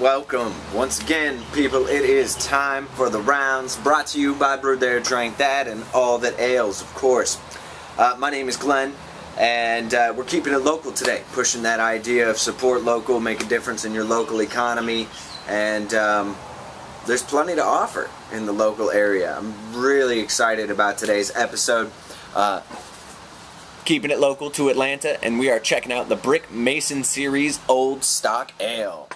welcome. Once again, people, it is time for the rounds, brought to you by Brewed There, Drank That, and all that ails, of course. My name is Glenn, and we're keeping it local today, pushing that idea of support local, make a difference in your local economy, and there's plenty to offer in the local area. I'm really excited about today's episode. Keeping it local to Atlanta, and we are checking out the Brick Mason Series Old Stock Ale.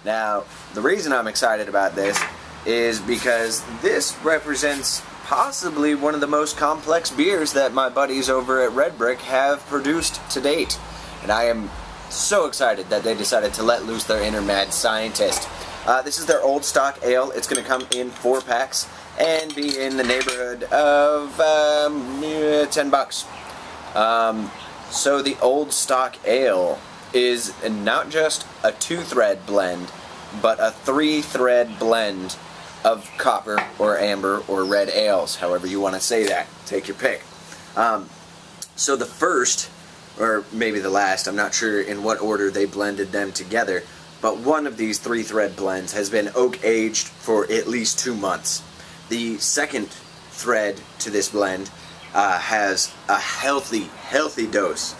Now, the reason I'm excited about this is because this represents possibly one of the most complex beers that my buddies over at Red Brick have produced to date. And I am so excited that they decided to let loose their inner mad scientist. This is their Old Stock Ale. It's going to come in 4-packs and be in the neighborhood of $10. So the Old Stock Ale is not just a 2-thread blend, but a 3-thread blend of copper or amber or red ales, however you want to say that. Take your pick. So the first, or maybe the last, I'm not sure in what order they blended them together, but one of these 3-thread blends has been oak aged for at least 2 months. The second thread to this blend has a healthy dose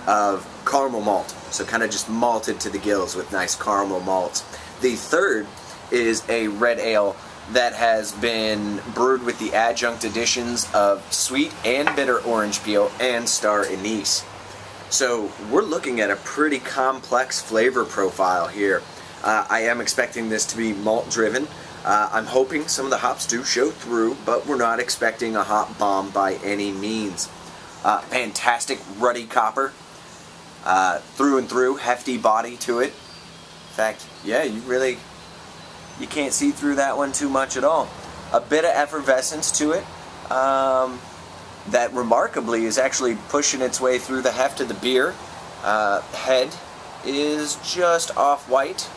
of caramel malt, so kind of just malted to the gills with nice caramel malts. The third is a red ale that has been brewed with the adjunct additions of sweet and bitter orange peel and star anise. So we're looking at a pretty complex flavor profile here. I am expecting this to be malt driven. I'm hoping some of the hops do show through, but we're not expecting a hop bomb by any means. Fantastic ruddy copper, through and through, hefty body to it. In fact, yeah, you can't see through that one too much at all. A bit of effervescence to it, that remarkably is actually pushing its way through the heft of the beer. Head is just off-white,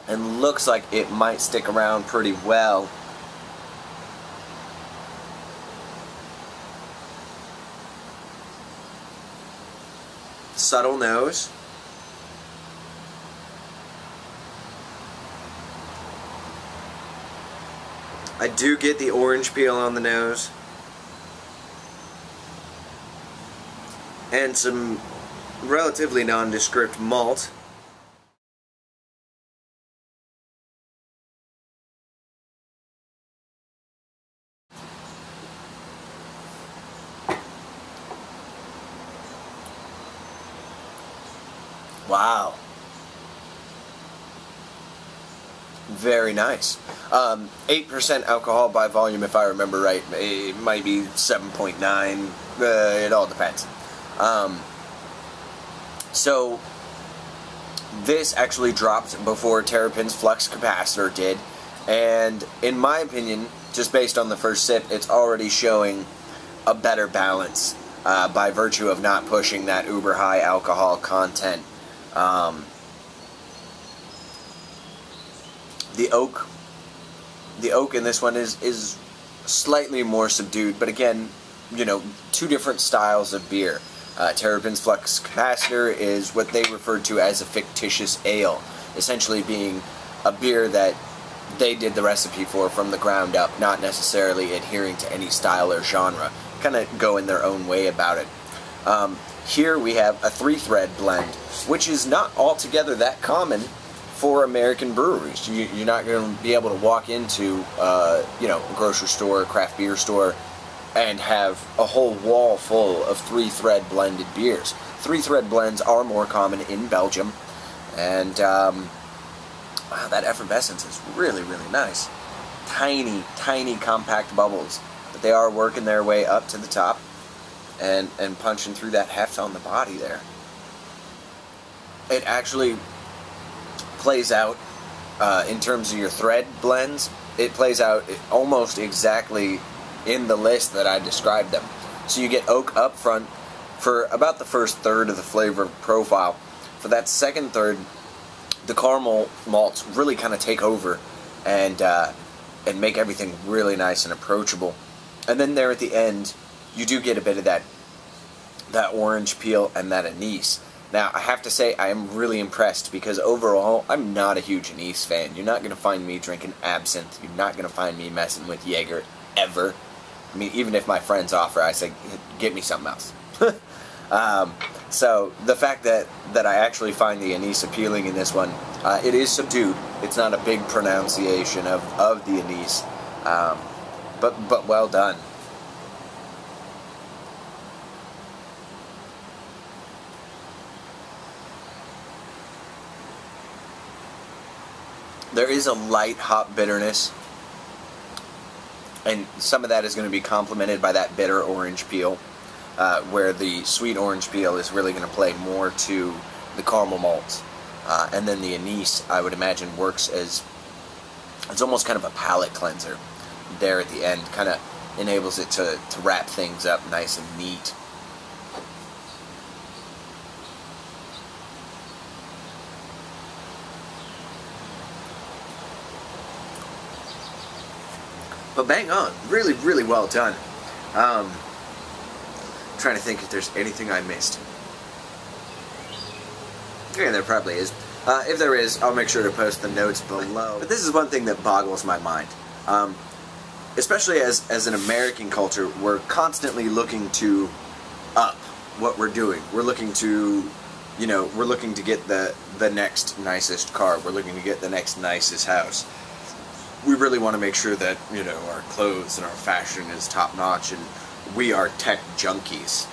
and looks like it might stick around pretty well. Subtle nose. I do get the orange peel on the nose, and some relatively nondescript malt. Wow. Very nice. 8% alcohol by volume, if I remember right. It might be 7.9. It all depends. So this actually dropped before Terrapin's Flux Capacitor did, and in my opinion, just based on the first sip, it's already showing a better balance by virtue of not pushing that uber high alcohol content. The oak in this one is slightly more subdued, but again, you know, two different styles of beer. Terrapin's Flux Capacitor is what they referred to as a fictitious ale, essentially being a beer that they did the recipe for from the ground up, not necessarily adhering to any style or genre, kind of going their own way about it. Here we have a 3-thread blend, which is not altogether that common for American breweries. You're not going to be able to walk into, you know, a grocery store, craft beer store, and have a whole wall full of 3-thread blended beers. 3-thread blends are more common in Belgium, and wow, that effervescence is really nice. Tiny compact bubbles, but they are working their way up to the top and punching through that heft on the body there. It actually plays out, in terms of your thread blends, it plays out almost exactly in the list that I described them. So you get oak up front for about the first third of the flavor profile. For that second third, the caramel malts really kind of take over and make everything really nice and approachable. And then there at the end, you do get a bit of that that orange peel, and that anise. Now, I have to say, I am really impressed because overall, I'm not a huge Anise fan. You're not going to find me drinking absinthe. You're not going to find me messing with Jaeger, ever. I mean, even if my friends offer, I say, get me something else. So, the fact that I actually find the Anise appealing in this one, it is subdued. It's not a big pronunciation of the Anise, but well done. There is a light hop bitterness, and some of that is going to be complemented by that bitter orange peel, where the sweet orange peel is really going to play more to the caramel malts. And then the anise, I would imagine, works as, it's almost kind of a palate cleanser there at the end, kind of enables it to wrap things up nice and neat. But bang on, really, really well done. Trying to think if there's anything I missed. Yeah, there probably is. If there is, I'll make sure to post the notes below. But this is one thing that boggles my mind. Especially as an American culture, we're constantly looking to up what we're doing. We're looking to, we're looking to get the next nicest car. We're looking to get the next nicest house. We really want to make sure that, our clothes and our fashion is top-notch, and we are tech junkies.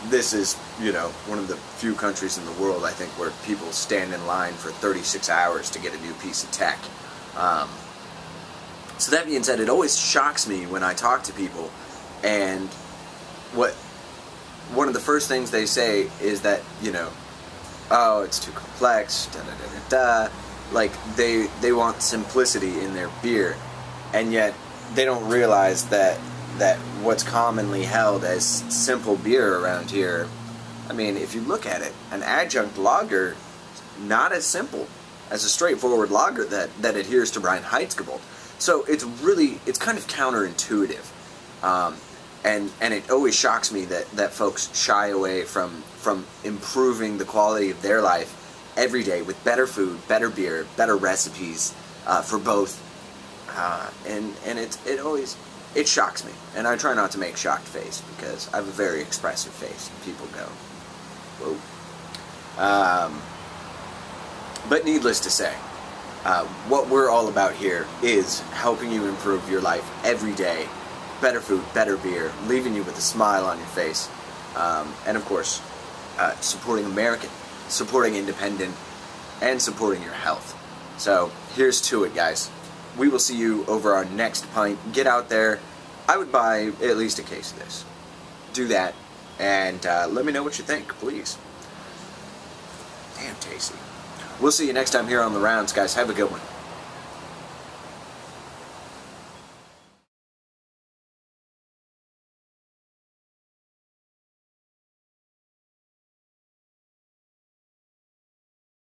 This is, one of the few countries in the world, I think, where people stand in line for 36 hours to get a new piece of tech. So that being said, it always shocks me when I talk to people, and one of the first things they say is that, oh, it's too complex, da-da-da-da-da. Like, they want simplicity in their beer, and yet they don't realize that what's commonly held as simple beer around here, I mean, if you look at it, an adjunct lager, not as simple as a straightforward lager that adheres to Reinheitsgebot. So it's kind of counterintuitive, and it always shocks me that folks shy away from improving the quality of their life every day with better food, better beer, better recipes for both, and it shocks me, and I try not to make shocked face because I have a very expressive face, and people go, whoa. But needless to say, what we're all about here is helping you improve your life every day. Better food, better beer, leaving you with a smile on your face, and of course, supporting American, supporting independent, and supporting your health. So here's to it, guys. We will see you over our next pint. Get out there. I would buy at least a case of this. Do that, and let me know what you think, please. Damn tasty. We'll see you next time here on The Rounds, guys. Have a good one.